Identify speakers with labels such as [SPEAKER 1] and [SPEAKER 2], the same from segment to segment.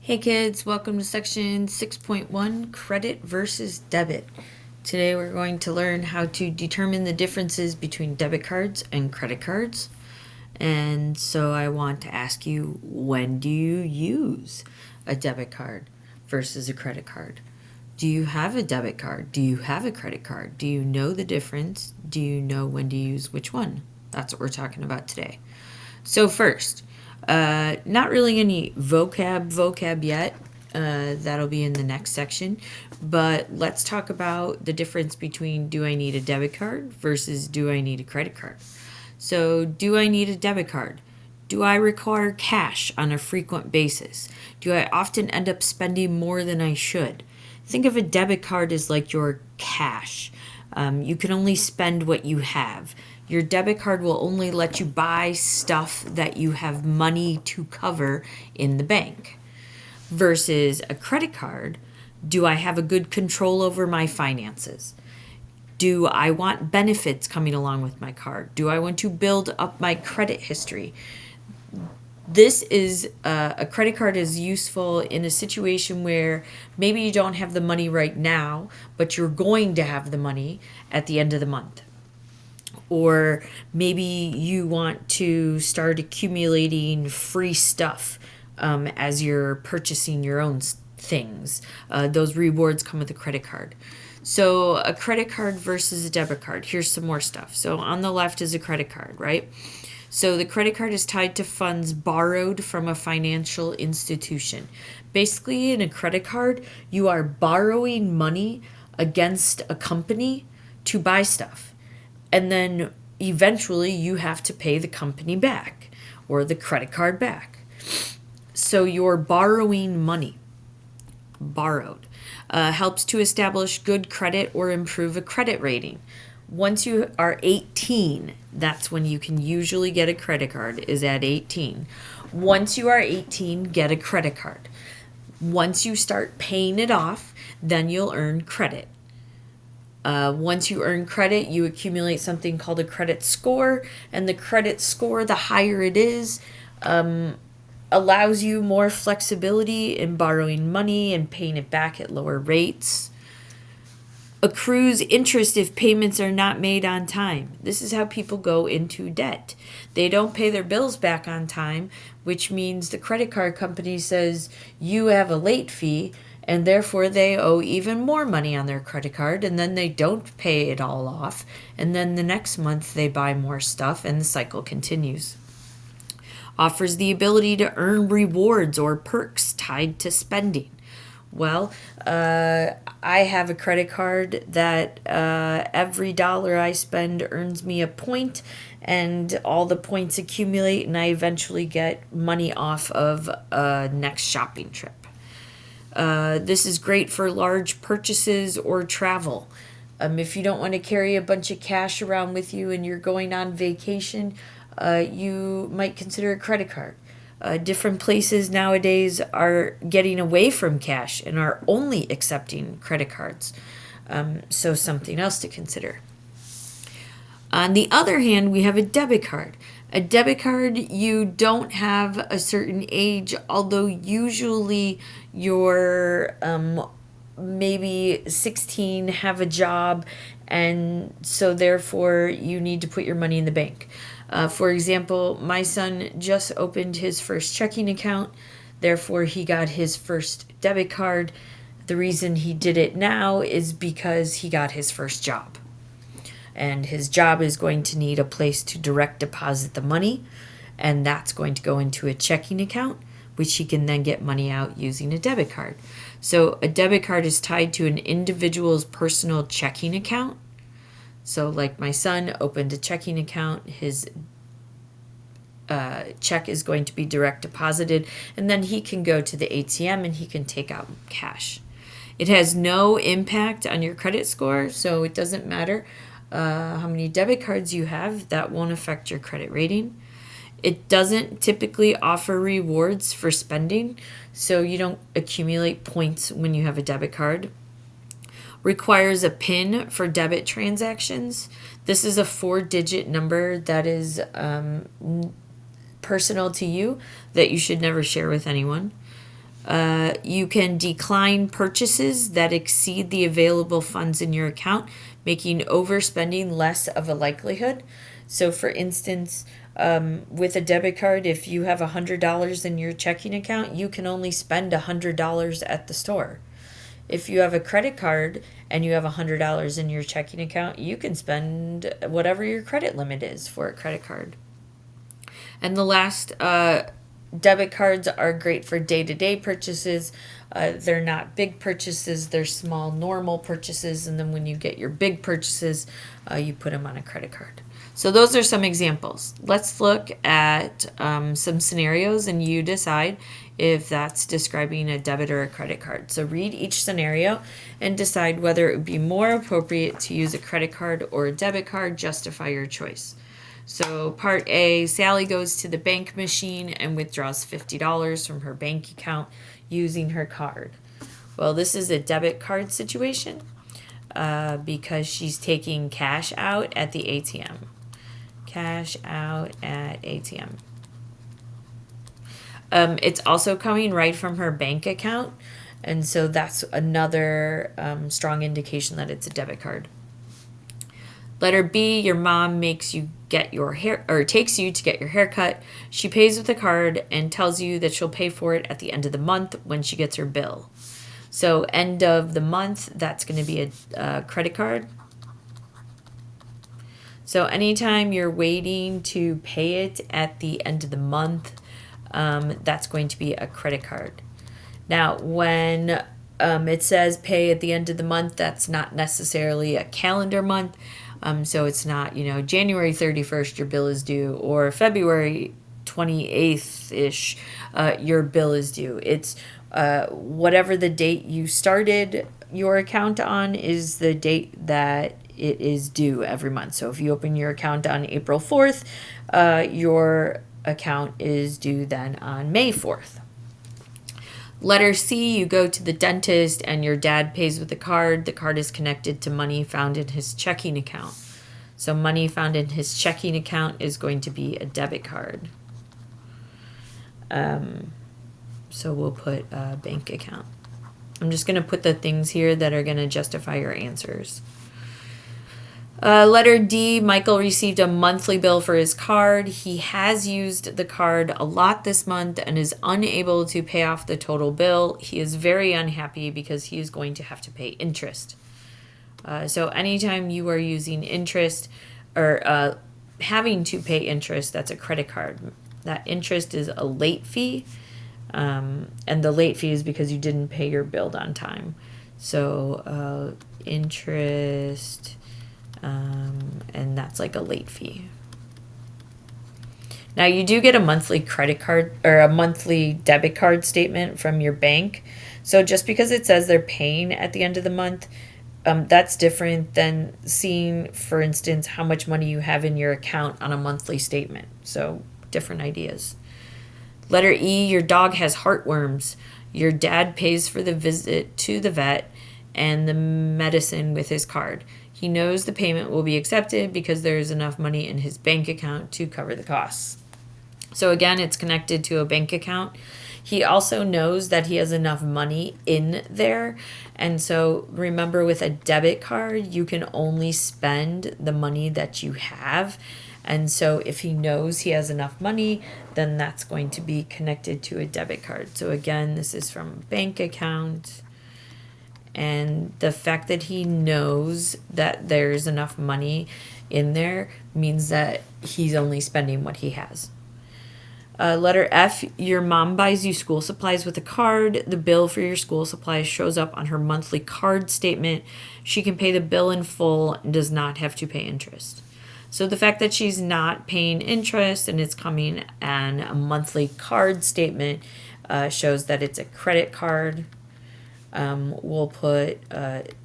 [SPEAKER 1] Hey kids, welcome to section 6.1, credit versus debit. Today we're going to learn how to determine the differences between debit cards and credit cards. And so I want to ask you, when do you use a debit card versus a credit card? Do you have a debit card? Do you have a credit card? Do you know the difference? Do you know when to use which one? That's what we're talking about today. So first, not really any vocab yet. That'll be in the next section. But let's talk about the difference between do I need a debit card versus do I need a credit card. So, do I need a debit card? Do I require cash on a frequent basis? Do I often end up spending more than I should? Think of a debit card as like your cash. You can only spend what you have. Your debit card will only let you buy stuff that you have money to cover in the bank. Versus a credit card, do I have a good control over my finances? Do I want benefits coming along with my card? Do I want to build up my credit history? This is a credit card is useful in a situation where maybe you don't have the money right now, but you're going to have the money at the end of the month. Or maybe you want to start accumulating free stuff as you're purchasing your own things. Those rewards come with a credit card. So, a credit card versus a debit card. Here's some more stuff. So, on the left is a credit card, right? So, the credit card is tied to funds borrowed from a financial institution. Basically, in a credit card, you are borrowing money against a company to buy stuff. And then eventually you have to pay the company back or the credit card back. So, you're borrowing money. Borrowed. Helps to establish good credit or improve a credit rating. Once you are 18, that's when you can usually get a credit card, is at 18. Once you are 18, get a credit card. Once you start paying it off, then you'll earn credit. Once you earn credit, you accumulate something called a credit score, and the credit score, the higher it is, allows you more flexibility in borrowing money and paying it back at lower rates. Accrues interest if payments are not made on time. This is how people go into debt. They don't pay their bills back on time, which means the credit card company says you have a late fee, and therefore they owe even more money on their credit card, and then they don't pay it all off, and then the next month they buy more stuff, and the cycle continues. Offers the ability to earn rewards or perks tied to spending. Well, I have a credit card that every dollar I spend earns me a point, and all the points accumulate, and I eventually get money off of a next shopping trip. This is great for large purchases or travel. If you don't want to carry a bunch of cash around with you and you're going on vacation, you might consider a credit card. Different places nowadays are getting away from cash and are only accepting credit cards. So, something else to consider. On the other hand, we have a debit card. A debit card, you don't have a certain age, although usually you're maybe 16, have a job, and so therefore you need to put your money in the bank. For example, my son just opened his first checking account, therefore he got his first debit card. The reason he did it now is because he got his first job. And his job is going to need a place to direct deposit the money, and that's going to go into a checking account, which he can then get money out using a debit card. So a debit card is tied to an individual's personal checking account. So like my son opened a checking account, his check is going to be direct deposited, and then he can go to the ATM and he can take out cash. It has no impact on your credit score, so it doesn't matter how many debit cards you have. That won't affect your credit rating. It doesn't typically offer rewards for spending, so you don't accumulate points when you have a debit card. Requires a PIN for debit transactions. This is a 4-digit number that is personal to you that you should never share with anyone. You can decline purchases that exceed the available funds in your account, making overspending less of a likelihood. So, for instance, with a debit card, if you have $100 in your checking account, you can only spend $100 at the store. If you have a credit card and you have $100 in your checking account, you can spend whatever your credit limit is for a credit card. And the last, debit cards are great for day-to-day purchases. They're not big purchases, they're small, normal purchases. And then when you get your big purchases, you put them on a credit card. So those are some examples. Let's look at some scenarios and you decide if that's describing a debit or a credit card. So read each scenario and decide whether it would be more appropriate to use a credit card or a debit card. Justify your choice. So part A, Sally goes to the bank machine and withdraws $50 from her bank account using her card. Well, this is a debit card situation because she's taking cash out at the ATM. Cash out at ATM. It's also coming right from her bank account, and so that's another strong indication that it's a debit card. Letter B, your mom makes you get your hair, or takes you to get your hair cut. She pays with a card and tells you that she'll pay for it at the end of the month when she gets her bill. So end of the month, that's going to be a credit card. So anytime you're waiting to pay it at the end of the month, that's going to be a credit card. Now, when it says pay at the end of the month, that's not necessarily a calendar month. So it's not, January 31st, your bill is due, or February 28th-ish, your bill is due. It's whatever the date you started your account on is the date that it is due every month. So if you open your account on April 4th, your account is due then on May 4th. Letter C, you go to the dentist and your dad pays with a card. The card is connected to money found in his checking account. So money found in his checking account is going to be a debit card. So we'll put a bank account. I'm just going to put the things here that are going to justify your answers. Letter D, Michael received a monthly bill for his card. He has used the card a lot this month and is unable to pay off the total bill. He is very unhappy because he is going to have to pay interest. So anytime you are using interest or having to pay interest, that's a credit card. That interest is a late fee, and the late fee is because you didn't pay your bill on time. So interest... and that's like a late fee. Now you do get a monthly credit card or a monthly debit card statement from your bank. So just because it says they're paying at the end of the month, that's different than seeing, for instance, how much money you have in your account on a monthly statement. So different ideas. Letter E, your dog has heartworms. Your dad pays for the visit to the vet and the medicine with his card. He knows the payment will be accepted because there is enough money in his bank account to cover the costs. So again, it's connected to a bank account. He also knows that he has enough money in there. And so remember, with a debit card, you can only spend the money that you have. And so if he knows he has enough money, then that's going to be connected to a debit card. So again, this is from a bank account. And the fact that he knows that there's enough money in there means that he's only spending what he has. Letter F, your mom buys you school supplies with a card. The bill for your school supplies shows up on her monthly card statement. She can pay the bill in full and does not have to pay interest. So the fact that she's not paying interest and it's coming on a monthly card statement shows that it's a credit card. We'll put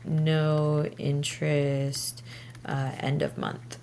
[SPEAKER 1] no interest, end of month.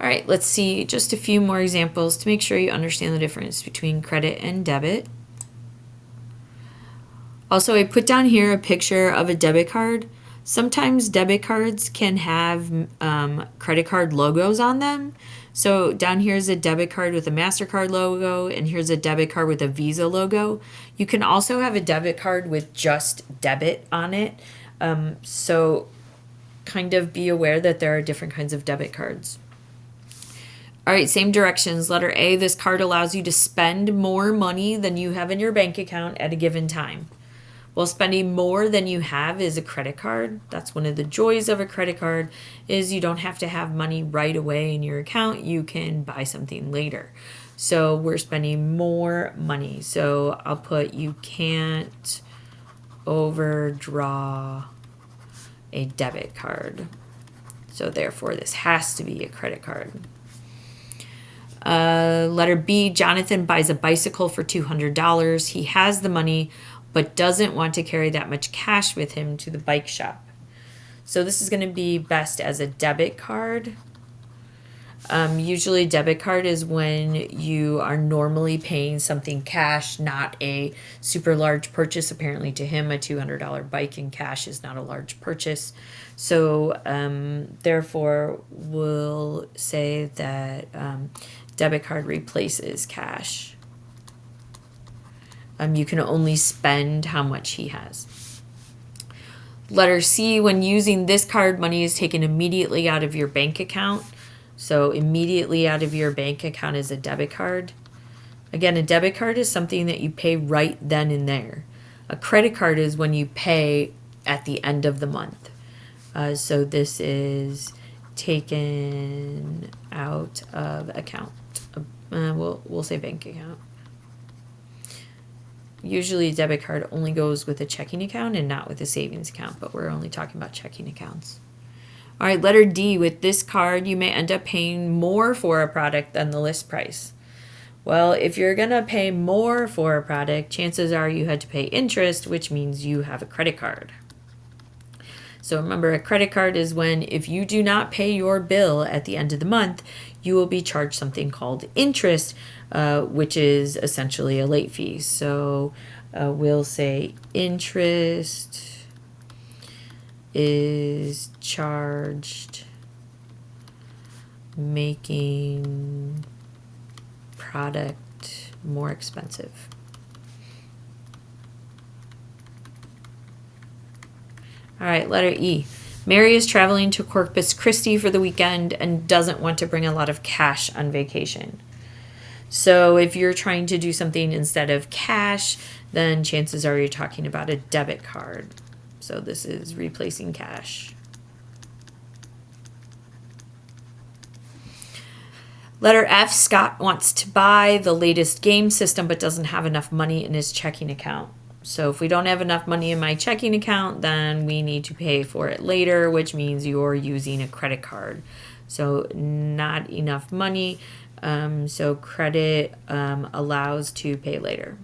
[SPEAKER 1] All right, let's see just a few more examples to make sure you understand the difference between credit and debit. Also, I put down here a picture of a debit card. Sometimes debit cards can have credit card logos on them. So down here is a debit card with a MasterCard logo, and here's a debit card with a Visa logo. You can also have a debit card with just debit on it. So kind of be aware that there are different kinds of debit cards. All right, same directions. Letter A, this card allows you to spend more money than you have in your bank account at a given time. Well, spending more than you have is a credit card. That's one of the joys of a credit card is you don't have to have money right away in your account. You can buy something later. So we're spending more money. So I'll put you can't overdraw a debit card. So therefore this has to be a credit card. Letter B, Jonathan buys a bicycle for $200. He has the money but doesn't want to carry that much cash with him to the bike shop. So this is going to be best as a debit card. Usually debit card is when you are normally paying something cash, not a super large purchase. Apparently to him, a $200 bike in cash is not a large purchase. So therefore, we'll say that debit card replaces cash. You can only spend how much he has. Letter C, when using this card, money is taken immediately out of your bank account. So immediately out of your bank account is a debit card. Again, a debit card is something that you pay right then and there. A credit card is when you pay at the end of the month. So this is taken out of account. We'll say bank account. Usually a debit card only goes with a checking account and not with a savings account, but we're only talking about checking accounts. All right, letter D, with this card, you may end up paying more for a product than the list price. Well, if you're going to pay more for a product, chances are you had to pay interest, which means you have a credit card. So remember, a credit card is when if you do not pay your bill at the end of the month, you will be charged something called interest, which is essentially a late fee. So we'll say interest is charged making product more expensive. All right, letter E. Mary is traveling to Corpus Christi for the weekend and doesn't want to bring a lot of cash on vacation. So if you're trying to do something instead of cash, then chances are you're talking about a debit card. So this is replacing cash. Letter F, Scott wants to buy the latest game system but doesn't have enough money in his checking account. So if we don't have enough money in my checking account, then we need to pay for it later, which means you're using a credit card. So not enough money. So credit allows to pay later.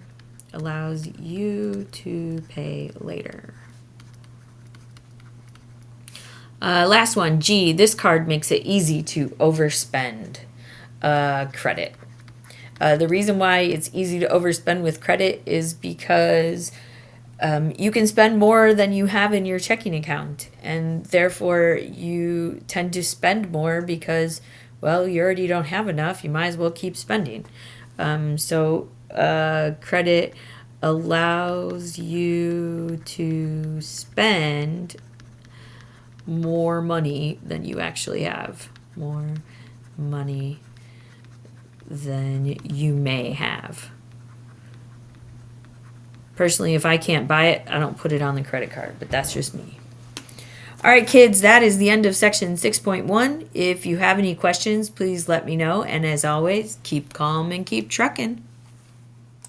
[SPEAKER 1] Allows you to pay later. Last one, G. This card makes it easy to overspend credit. The reason why it's easy to overspend with credit is because you can spend more than you have in your checking account, and therefore you tend to spend more because, well, you already don't have enough. You might as well keep spending. So credit allows you to spend more money than you actually have. More money than you may have. Personally, if I can't buy it, I don't put it on the credit card, but that's just me. All right, kids, that is the end of section 6.1. If you have any questions, please let me know. And as always, keep calm and keep trucking.